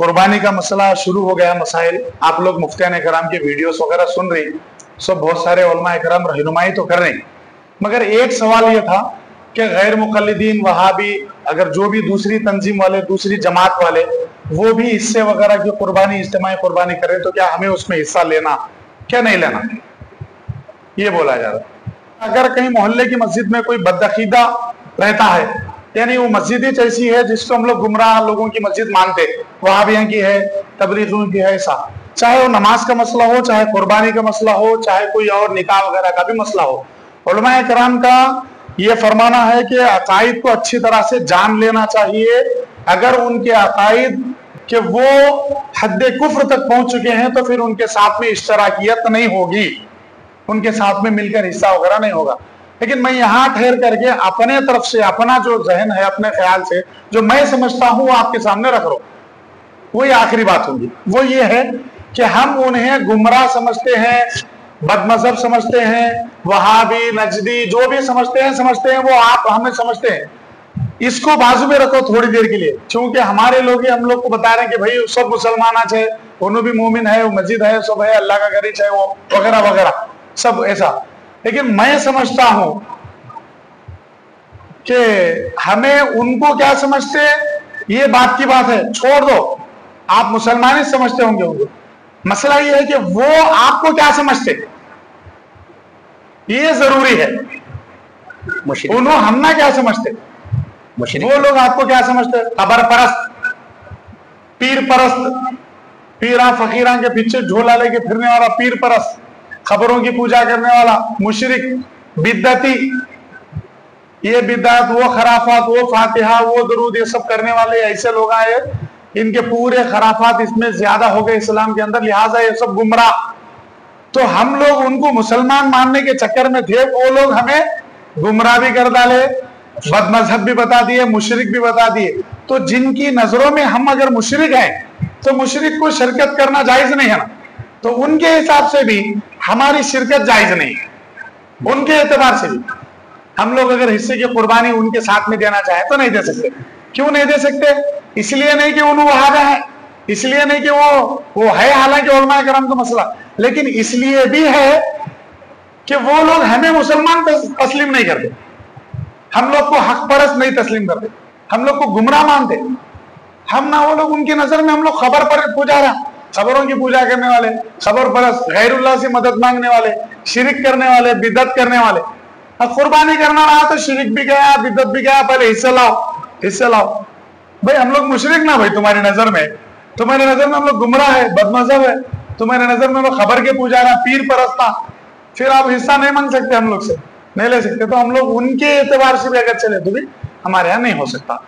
कुर्बानी का मसला शुरू हो गया, मसाइल आप लोग मुफ्तियान इकराम के वीडियोस वगैरह सुन रही, सब बहुत सारे उलमा इकराम रहनुमाई तो कर रहे हैं, मगर एक सवाल ये था कि गैर मुक़ल्लिदीन वहाबी अगर जो भी दूसरी तंजीम वाले, दूसरी जमात वाले, वो भी हिस्से वगैरह की कुर्बानी, इज्तिमाई कुर्बानी करें तो क्या हमें उसमें हिस्सा लेना, क्या नहीं लेना, ये बोला जा रहा। अगर कहीं मोहल्ले की मस्जिद में कोई बदअकीदा रहता है, यानी वो मस्जिद ही ऐसी है जिसको हम लोग गुमराह लोगों की मस्जिद मानते, वहाबियों की है, तबलीगियों की है, ऐसा, चाहे वो नमाज का मसला हो, चाहे कुर्बानी का मसला हो, चाहे कोई और निकाह वगैरह का भी मसला हो, उलमा कराम का ये फरमाना है कि अकायद को अच्छी तरह से जान लेना चाहिए। अगर उनके अकायद कि वो हद कुफ्र तक पहुंच चुके हैं तो फिर उनके साथ में इश्तराकियत नहीं होगी, उनके साथ में मिलकर हिस्सा वगैरह नहीं होगा। लेकिन मैं यहाँ ठहर करके अपने तरफ से, अपना जो जहन है, अपने ख्याल से जो मैं समझता हूँ वो आपके सामने रख रहा हूँ, वही आखिरी बात होगी। वो ये है कि हम उन्हें गुमराह समझते हैं, बदमजहब समझते हैं, वहाबी नजदी जो भी समझते हैं वो आप हमें समझते हैं, इसको बाजू में रखो थोड़ी देर के लिए, क्योंकि हमारे लोग हम लोग को बता रहे हैं कि भाई सब मुसलमान है, उन्होंने भी मोमिन है, वो मस्जिद है, सब है, अल्लाह का गरीब है, वो वगैरह वगैरह सब ऐसा। लेकिन मैं समझता हूं कि हमें उनको क्या समझते, ये बात की बात है, छोड़ दो, आप मुसलमान ही समझते होंगे उनको। मसला ये है कि वो आपको क्या समझते, ये जरूरी है। उन्होंने हमना क्या समझते, वो लोग आपको क्या समझते, खबर परस्त, पीर परस्त, पीरा फकीरा के पीछे झोला लेके फिरने वाला पीर परस्त, खबरों की पूजा करने वाला मुशरिक, बिद्दती, ये बिद्दत, वो खराफात, वो फातिहा, वो दरूद, ये सब करने वाले ऐसे लोग आए, इनके पूरे खराफात इसमें ज्यादा हो गए इस्लाम के अंदर, लिहाजा ये सब गुमराह। तो हम लोग उनको मुसलमान मानने के चक्कर में थे, वो लोग हमें गुमराह भी कर डाले, बदमजहब भी बता दिए, मुशरिक भी बता दिए। तो जिनकी नजरों में हम अगर मुशरिक हैं तो मुशरिक को शिरकत करना जायज नहीं है ना, तो उनके हिसाब से भी हमारी शिरकत जायज नहीं है, उनके एतबार से भी। हम लोग अगर हिस्से की कुर्बानी उनके साथ में देना चाहे तो नहीं दे सकते। क्यों नहीं दे सकते? इसलिए नहीं कि उन्होंने वहां है, इसलिए नहीं कि वो है, हालांकि उलमा करम का मसला, लेकिन इसलिए भी है कि वो लोग हमें मुसलमान तस्लीम नहीं करते, हम लोग को हक परस्त नहीं तस्लीम करते, हम लोग को गुमराह मानते। हम ना, वो लोग उनकी नजर में हम लोग खबर पर पुजारा, खबरों की पूजा करने वाले, खबर परस्त, गैरुल्लाह से मदद मांगने वाले, शिरक करने वाले, बिदत करने वाले। अब कुर्बानी करना रहा तो शिरक भी गया, बिदत भी गया, पहले हिस्से लाओ, हिस्से लाओ। भाई हम लोग मुशरिक ना, भाई तुम्हारी नजर में, तुम्हारी नजर में हम लोग गुमराह है, बदमजहब है, तुम्हारी नजर में हम लोग खबर के पुजारा, पीर परस्ता, फिर आप हिस्सा नहीं मांग सकते, हम लोग से नहीं ले सकते। तो हम लोग उनके एतबार से भी अगर चले तो भी हमारे यहाँ नहीं हो सकता।